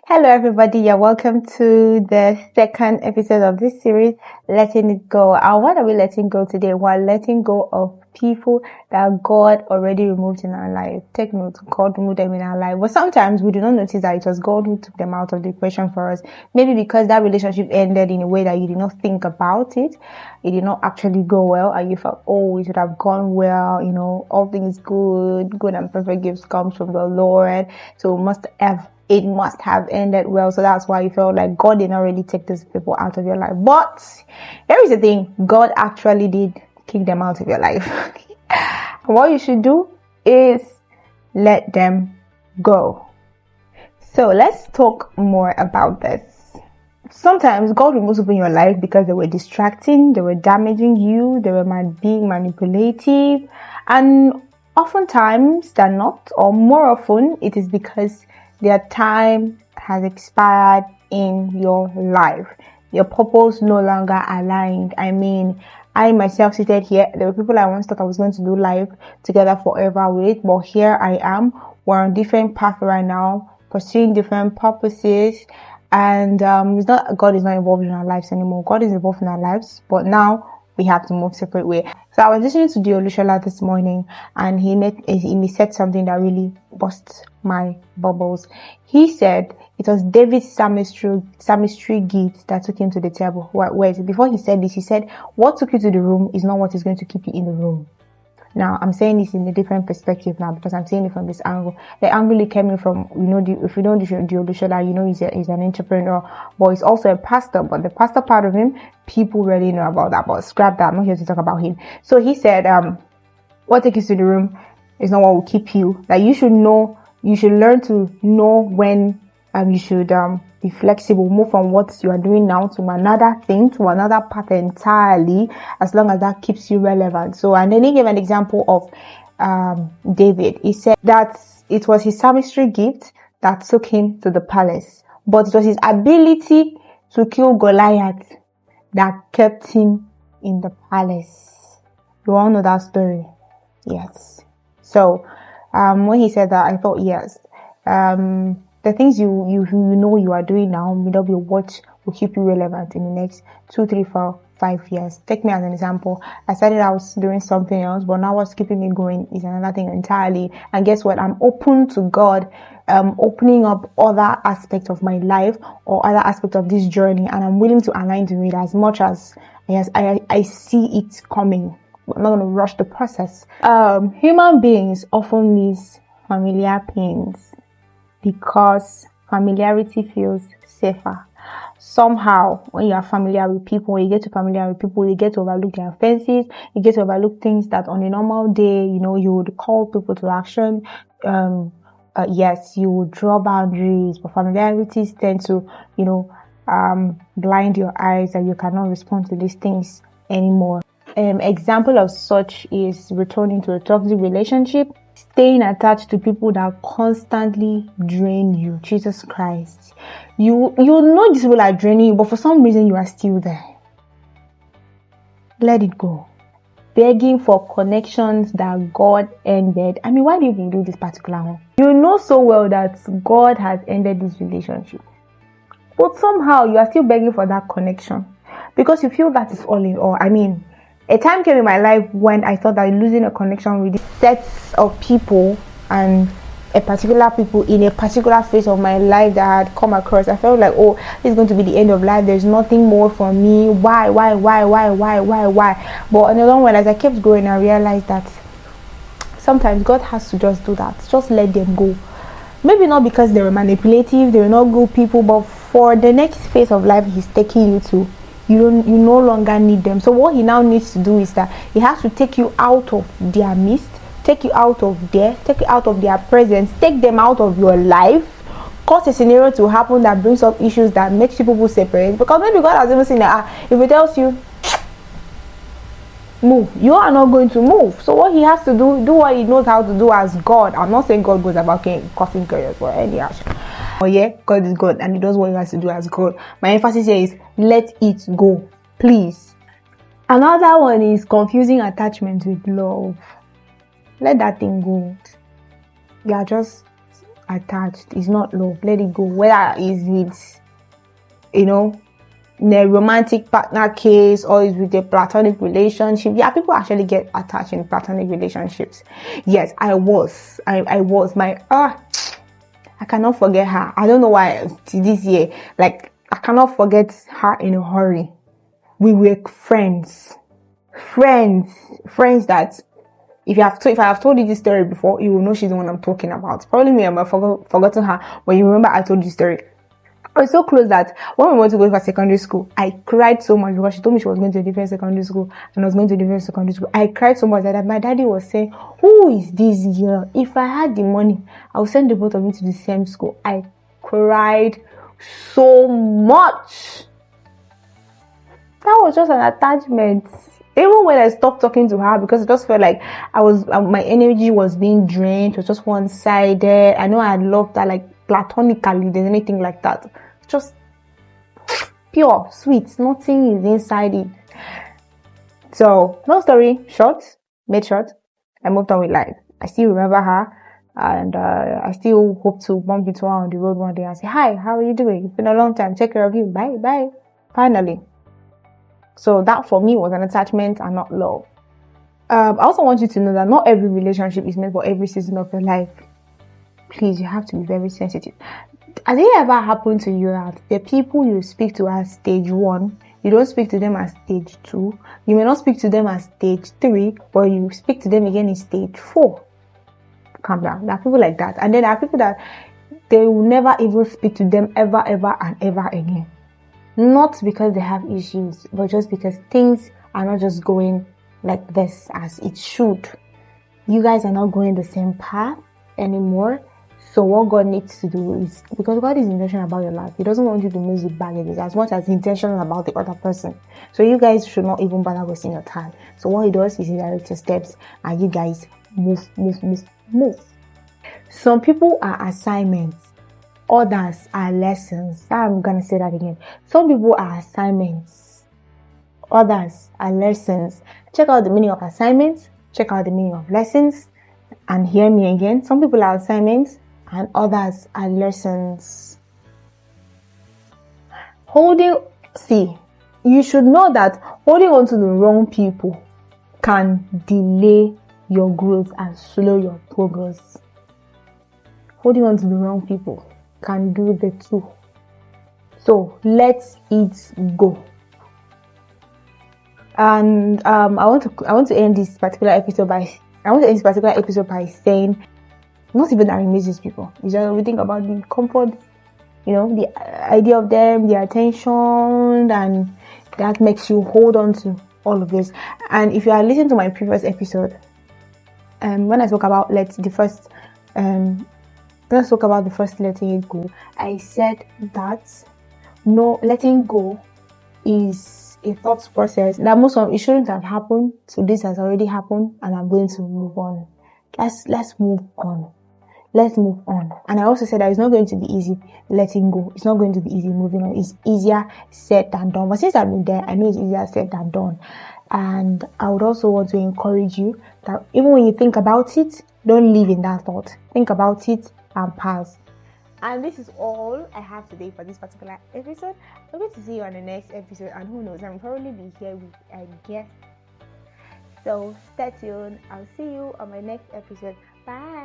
Hello, everybody. You're welcome to the second episode of this series, Letting It Go. And what are we letting go today? We're letting go of people that God already removed in our life. Take note, God removed them in our life. But sometimes we do not notice that it was God who took them out of the equation for us. Maybe because that relationship ended in a way that you did not think about it. It did not actually go well, and you felt, oh, it would have gone well. All things good and perfect gifts comes from the Lord. So it must have ended well. So that's why you felt like God did not really take these people out of your life. But here is the thing, God actually did kick them out of your life. What you should do is let them go. So let's talk more about this. Sometimes God removes people in your life because they were distracting, they were damaging you, they were being manipulative, and oftentimes they're not, or more often it is because their time has expired in your life. Your purpose no longer aligned. I myself seated here. There were people I once thought I was going to do life together forever with, but here I am. We're on different paths right now, pursuing different purposes. And God is not involved in our lives anymore. God is involved in our lives, but now we have to move separate way. So I was listening to Olusola this morning, and he said something that really burst my bubbles. He said it was David's psalmistry gift that took him to the table. Wait, before he said this, he said, "What took you to the room is not what is going to keep you in the room." Now, I'm saying this in a different perspective now because I'm saying it from this angle. The angle it came in from, if you know the Olusola, he's an entrepreneur, but he's also a pastor. But the pastor part of him, people really know about that. But scrap that. I'm not here to talk about him. So he said, what takes you to the room is not what will keep you. Like you should learn to know when you should be flexible, move from what you are doing now to another thing, to another path entirely, as long as that keeps you relevant. So, and then he gave an example of David. He said that it was his psalmistry gift that took him to the palace, but it was his ability to kill Goliath that kept him in the palace. You all know that story? Yes. So, when he said that, I thought, yes, the things you know you are doing now may not be what will keep you relevant in the next 2, 3, 4, 5 years. Take me as an example. I started out doing something else, but now what's keeping me going is another thing entirely. And guess what? I'm open to God opening up other aspects of my life or other aspects of this journey, and I'm willing to align to it as much as I see it coming. I'm not going to rush the process. Human beings often miss familiar pains because familiarity feels safer. Somehow, when you are familiar with people, when you get to overlook their offenses, you get to overlook things that on a normal day, you would call people to action. Yes, you would draw boundaries, but familiarities tend to, blind your eyes and you cannot respond to these things anymore. Example of such is returning to a toxic relationship, staying attached to people that constantly drain you. Jesus Christ. You know these people are draining you, but for some reason you are still there. Let it go. Begging for connections that God ended. Why do you even do this particular one? You know so well that God has ended this relationship, but somehow you are still begging for that connection because you feel that is all in all. A time came in my life when I thought that losing a connection with sets of people and a particular people in a particular phase of my life that I had come across, I felt like, oh, this is going to be the end of life. There's nothing more for me. Why? But on the long run, as I kept growing, I realized that sometimes God has to just do that. Just let them go. Maybe not because they were manipulative, they were not good people, but for the next phase of life He's taking you to, you no longer need them. So what He now needs to do is that He has to take you out of their midst, take you out of their presence, take them out of your life, cause a scenario to happen that brings up issues that makes people separate. Because maybe God has even seen that if He tells you move, you are not going to move. So what He has to do what He knows how to do as God. I'm not saying God goes about causing chaos or any action. Oh yeah, God is God and He does what He has to do as God. My emphasis here is let it go, please. Another one is confusing attachment with love. Let that thing go. You are just attached. It's not love. Let it go. Whether it's with, in a romantic partner case or it's with a platonic relationship. Yeah, people actually get attached in platonic relationships. Yes, I was I cannot forget her. I don't know why this year, like, I cannot forget her in a hurry. We were friends that if I have told you this story before, you will know she's the one I'm talking about. Probably me, I've forgotten her, but you remember I told you the story. I was so close that when we went to go for secondary school, I cried so much because she told me she was going to a different secondary school and I was going to a different secondary school. I cried so much that my daddy was saying, "Who is this girl? If I had the money, I would send the both of you to the same school." I cried so much. That was just an attachment. Even when I stopped talking to her, because I just felt like my energy was being drained. It was just one-sided. I know I had loved her like platonically. There's anything like that. Just pure, sweet. Nothing is inside it. So, long story short, made short, I moved on with life. I still remember her, and I still hope to bump into her on the road one day and say, "Hi, how are you doing? It's been a long time. Take care of you. Bye, bye." Finally. So that for me was an attachment and not love. I also want you to know that not every relationship is meant for every season of your life. Please, you have to be very sensitive. Has it ever happened to you that the people you speak to as stage 1, you don't speak to them as stage 2, you may not speak to them as stage 3, but you speak to them again in stage 4? Calm down. There are people like that. And then there are people that they will never even speak to them ever and ever again. Not because they have issues, but just because things are not just going like this as it should. You guys are not going the same path anymore. So what God needs to do is, because God is intentional about your life, He doesn't want you to miss the baggages as much as He's intentional about the other person. So you guys should not even bother wasting your time. So what He does is He directs your steps and you guys move. Some people are assignments. Others are lessons. I'm gonna say that again. Some people are assignments. Others are lessons. Check out the meaning of assignments. Check out the meaning of lessons. And hear me again. Some people are assignments and others are lessons. You should know that holding on to the wrong people can delay your growth and slow your progress. Holding on to the wrong people can do the two. So let it go. And I want to end this particular episode by saying, not even that it misses people. It's just we think about the comfort, the idea of them, the attention, and that makes you hold on to all of this. And if you are listening to my previous episode, when I spoke about the first letting it go, I said that letting go is a thought process that most of it shouldn't have happened. So this has already happened, and I'm going to move on. Let's move on. Let's move on. And I also said that it's not going to be easy letting go. It's not going to be easy moving on. It's easier said than done. But since I've been there, I know it's easier said than done. And I would also want to encourage you that even when you think about it, don't live in that thought. Think about it and pass. And this is all I have today for this particular episode. I'm going to see you on the next episode, and who knows, I'll probably be here with a guest. So stay tuned. I'll see you on my next episode. Bye.